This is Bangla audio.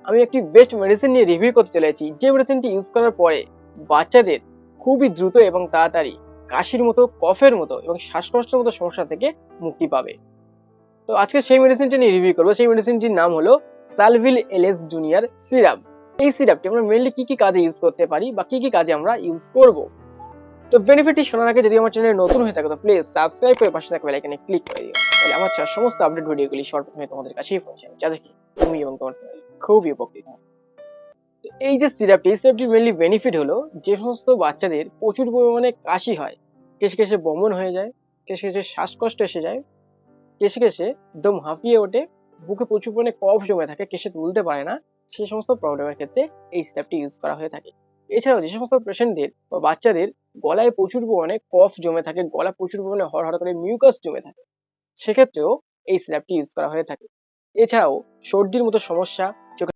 আমি একটি বেস্ট মেডিসিন নিয়ে রিভিউ করতে চলেছি, যে মেডিসিনটি ইউজ করার পরে বাচ্চাদের খুবই দ্রুত এবং তাড়াতাড়ি কাশির মতো, কফের মতো এবং শ্বাসকষ্টের মতো সমস্যা থেকে মুক্তি পাবে। তো আজকে সেই মেডিসিনটি নিয়ে রিভিউ করবো। সেই মেডিসিনটির নাম হলো সালভিল এলএস জুনিয়র সিরাপ। এই সিরাপটি আমরা মেনলি কি কি কাজে ইউজ করতে পারি বা কি কি কাজে আমরা ইউজ করব। তো বেনিফিটটি শোনার আগে যদি আমার চ্যানেলে নতুন হয়ে থাকে তো প্লিজ সাবস্ক্রাইব করে পাশে থাকা বেল আইকনে ক্লিক করে দিও, তাহলে আমার সমস্ত আপডেট ভিডিওগুলি সর্বপ্রথমে তোমাদের কাছেই পৌঁছাবে, যা দেখি তুমি এবং তোমার family খুবই উপকৃত হবে। তো এই যে সিরাপটির মেনলি বেনিফিট হলো, যে সমস্ত বাচ্চাদের প্রচুর পরিমাণে কাশি হয়, কেশে কেশে বমন হয়ে যায়, কেশে কেশে শ্বাসকষ্ট এসে যায়, কেশে কেশে দম হাঁপিয়ে ওঠে, বুকে প্রচুর পরিমাণে কফ জমে থাকে, কেশে তুলতে পারে না, সেই সমস্ত প্রবলেমের ক্ষেত্রে এই সিরাপটি ইউজ করা হয়ে থাকে। এছাড়াও যে সমস্ত পেশেন্টদের বা বাচ্চাদের গলায় প্রচুর পরিমাণে কফ জমে থাকে, গলা প্রচুর পরিমাণে হড়হড় করে মিউকাস জমে থাকে, সেক্ষেত্রেও এই সিরাপটি ইউজ করা হয়ে থাকে। এছাড়াও সর্দির মতো সমস্যা